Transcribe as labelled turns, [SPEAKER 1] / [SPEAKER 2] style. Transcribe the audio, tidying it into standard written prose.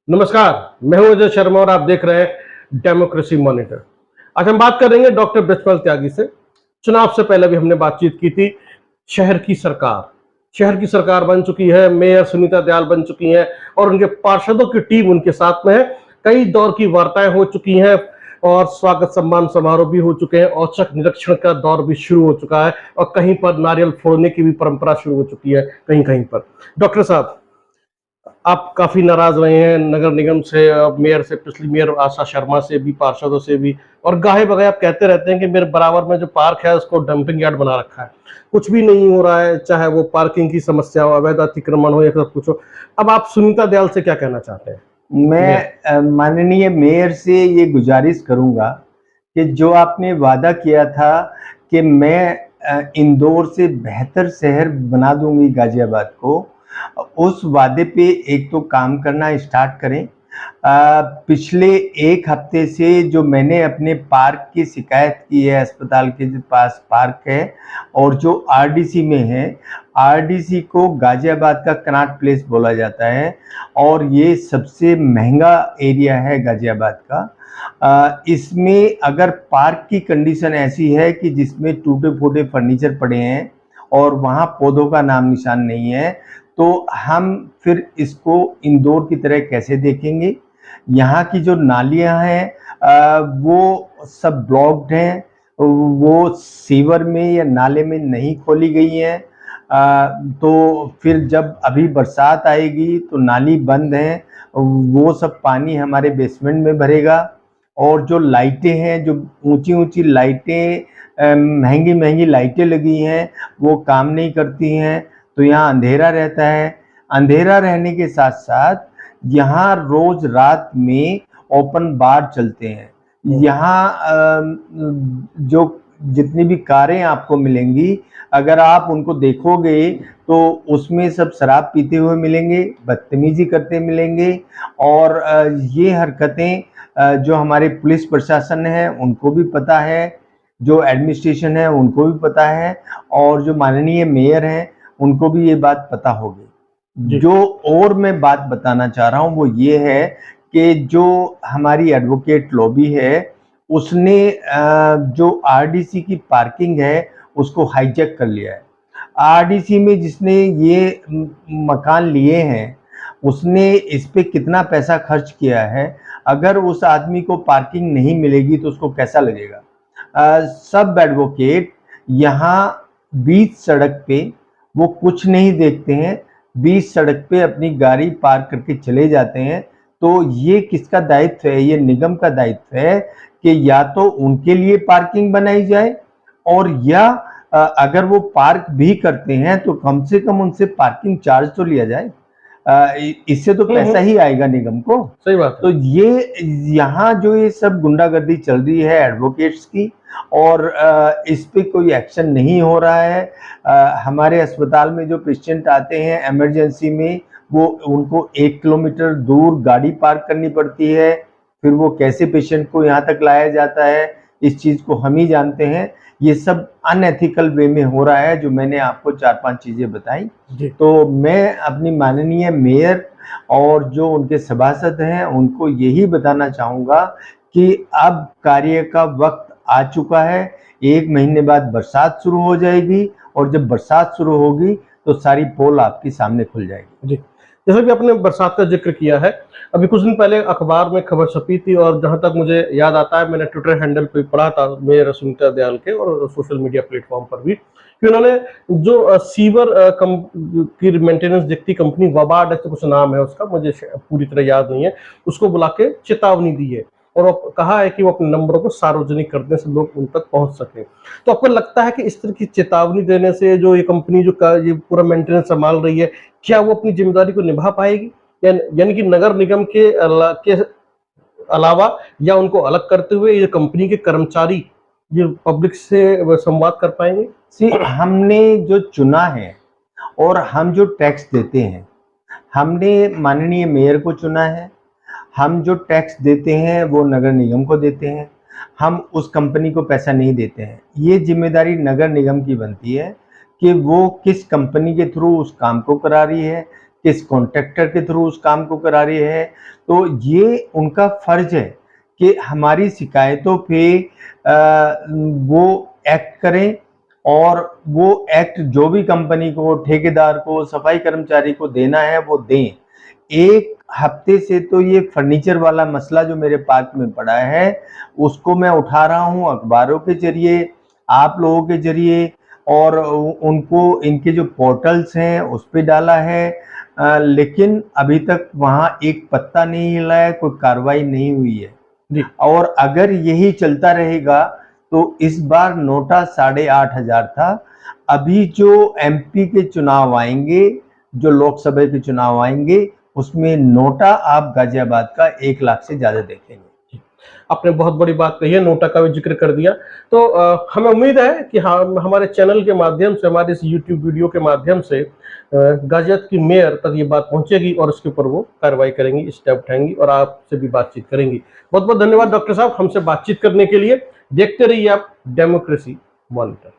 [SPEAKER 1] नमस्कार, मैं हूं अजय शर्मा और आप देख रहे हैं डेमोक्रेसी मॉनिटर। आज हम बात करेंगे डॉक्टर बृजपाल त्यागी से। चुनाव से पहले भी हमने बातचीत की थी। शहर की सरकार शहर की सरकार बन चुकी है, मेयर सुनीता दयाल बन चुकी हैं और उनके पार्षदों की टीम उनके साथ में है। कई दौर की वार्ताएं हो चुकी हैं और स्वागत सम्मान समारोह भी हो चुके हैं। औचक निरीक्षण का दौर भी शुरू हो चुका है और कहीं पर नारियल फोड़ने की भी परंपरा शुरू हो चुकी है कहीं कहीं पर। डॉक्टर साहब, आप काफी नाराज रहे हैं नगर निगम से, मेयर से, पिछली मेयर आशा शर्मा से भी, पार्षदों से भी, और गाहे बगाहे आप कहते रहते हैं कि मेरे बराबर में जो पार्क है उसको डंपिंग यार्ड बना रखा है। कुछ भी नहीं हो रहा है, चाहे वो पार्किंग की समस्या हो, अवैध अतिक्रमण हो या सब कुछ हो। अब आप सुनीता दयाल से क्या कहना चाहते हैं?
[SPEAKER 2] मैं माननीय मेयर से ये गुजारिश करूंगा कि जो आपने वादा किया था कि मैं इंदौर से बेहतर शहर बना दूंगी गाजियाबाद को, उस वादे पे एक तो काम करना स्टार्ट करें। पिछले एक हफ्ते से जो मैंने अपने पार्क की शिकायत की है, अस्पताल के जो पास पार्क है और जो आरडीसी में है, आरडीसी को गाजियाबाद का कनॉट प्लेस बोला जाता है और ये सबसे महंगा एरिया है गाजियाबाद का। इसमें अगर पार्क की कंडीशन ऐसी है कि जिसमें टूटे फूटे फर्नीचर पड़े हैं और वहाँ पौधों का नाम निशान नहीं है, तो हम फिर इसको इंदौर की तरह कैसे देखेंगे। यहाँ की जो नालियाँ हैं वो सब ब्लॉक्ड हैं, वो सीवर में या नाले में नहीं खोली गई हैं। तो फिर जब अभी बरसात आएगी तो नाली बंद है, वो सब पानी हमारे बेसमेंट में भरेगा। और जो लाइटें हैं, जो ऊंची ऊंची लाइटें, महंगी महंगी लाइटें लगी हैं, वो काम नहीं करती हैं, तो यहाँ अंधेरा रहता है। अंधेरा रहने के साथ साथ यहाँ रोज रात में ओपन बार चलते हैं। यहाँ जो जितनी भी कारें आपको मिलेंगी, अगर आप उनको देखोगे तो उसमें सब शराब पीते हुए मिलेंगे, बदतमीजी करते मिलेंगे। और ये हरकतें जो हमारे पुलिस प्रशासन है उनको भी पता है, जो एडमिनिस्ट्रेशन है उनको भी पता है, और जो माननीय मेयर हैं उनको भी ये बात पता होगी। जो और मैं बात बताना चाह रहा हूँ वो ये है कि जो हमारी एडवोकेट लॉबी है उसने जो आरडीसी की पार्किंग है उसको हाईजैक कर लिया है। आरडीसी में जिसने ये मकान लिए हैं उसने इस पे कितना पैसा खर्च किया है, अगर उस आदमी को पार्किंग नहीं मिलेगी तो उसको कैसा लगेगा। सब एडवोकेट यहाँ बीच सड़क पे वो कुछ नहीं देखते हैं, बीच सड़क पे अपनी गाड़ी पार्क करके चले जाते हैं। तो ये किसका दायित्व है? ये निगम का दायित्व है कि या तो उनके लिए पार्किंग बनाई जाए, और या अगर वो पार्क भी करते हैं तो कम से कम उनसे पार्किंग चार्ज तो लिया जाए। इससे तो पैसा ही आएगा निगम को।
[SPEAKER 1] सही बात है।
[SPEAKER 2] तो ये यहाँ जो ये सब गुंडागर्दी चल रही है एडवोकेट्स की, और इस पे कोई एक्शन नहीं हो रहा है। हमारे अस्पताल में जो पेशेंट आते हैं इमरजेंसी में, वो उनको 1 किलोमीटर दूर गाड़ी पार्क करनी पड़ती है, फिर वो कैसे पेशेंट को यहाँ तक लाया जाता है इस चीज़ को हम ही जानते हैं। ये सब अनएथिकल वे में हो रहा है, जो मैंने आपको 4-5 चीज़ें बताई। तो मैं अपनी माननीय मेयर और जो उनके सभासद हैं उनको यही बताना चाहूँगा कि अब कार्य का वक्त आ चुका है। 1 महीने बाद बरसात शुरू हो जाएगी और जब बरसात शुरू होगी तो सारी पोल आपके सामने खुल जाएगी।
[SPEAKER 1] जी, जैसा कि आपने बरसात का जिक्र किया है, अभी कुछ दिन पहले अखबार में खबर छपी थी और जहां तक मुझे याद आता है मैंने ट्विटर हैंडल पे पढ़ा था मेयर सुनीता दयाल के और सोशल मीडिया प्लेटफॉर्म पर भी, कि उन्होंने जो सीवर की मेंटेनेंस देखती कंपनी, वबाड ऐसे कुछ नाम है उसका, मुझे पूरी तरह याद नहीं है, उसको बुला के चेतावनी दी है और कहा है कि वो अपने नंबरों को सार्वजनिक करने से लोग उन तक पहुंच सके। तो आपको लगता है कि इस तरह की चेतावनी देने से जो ये कंपनी जो ये पूरा मेंटेनेंस संभाल रही है, क्या वो अपनी जिम्मेदारी को निभा पाएगी? यानी कि नगर निगम के अलावा या उनको अलग करते हुए ये कंपनी के कर्मचारी ये पब्लिक से संवाद कर पाएंगे?
[SPEAKER 2] हमने जो चुना है और हम जो टैक्स देते हैं, हमने माननीय मेयर को चुना है। हम जो टैक्स देते हैं वो नगर निगम को देते हैं, हम उस कंपनी को पैसा नहीं देते हैं। ये जिम्मेदारी नगर निगम की बनती है कि वो किस कंपनी के थ्रू उस काम को करा रही है, किस कॉन्ट्रैक्टर के थ्रू उस काम को करा रही है। तो ये उनका फर्ज है कि हमारी शिकायतों पे वो एक्ट करें, और वो एक्ट जो भी कंपनी को, ठेकेदार को, सफाई कर्मचारी को देना है वो दें। एक हफ्ते से तो ये फर्नीचर वाला मसला जो मेरे पार्क में पड़ा है उसको मैं उठा रहा हूँ अखबारों के जरिए, आप लोगों के जरिए, और उनको इनके जो पोर्टल्स हैं उस पे डाला है, लेकिन अभी तक वहाँ एक पत्ता नहीं हिला है, कोई कार्रवाई नहीं हुई है
[SPEAKER 1] जी।
[SPEAKER 2] और अगर यही चलता रहेगा तो इस बार नोटा 8,500 था। अभी जो एमपी के चुनाव आएंगे, जो लोकसभा के चुनाव आएंगे, उसमें नोटा आप गाजियाबाद का 1 लाख से ज्यादा देखेंगे।
[SPEAKER 1] आपने बहुत बड़ी बात कही है, नोटा का भी जिक्र कर दिया। तो हमें उम्मीद है कि हम हमारे चैनल के माध्यम से, हमारे इस यूट्यूब वीडियो के माध्यम से गाजियाबाद की मेयर तक ये बात पहुंचेगी और उसके ऊपर वो कार्रवाई करेंगी, स्टेप उठाएंगी और आपसे भी बातचीत करेंगी। बहुत बहुत धन्यवाद डॉक्टर साहब हमसे बातचीत करने के लिए। देखते रहिए आप डेमोक्रेसी मॉनिटर।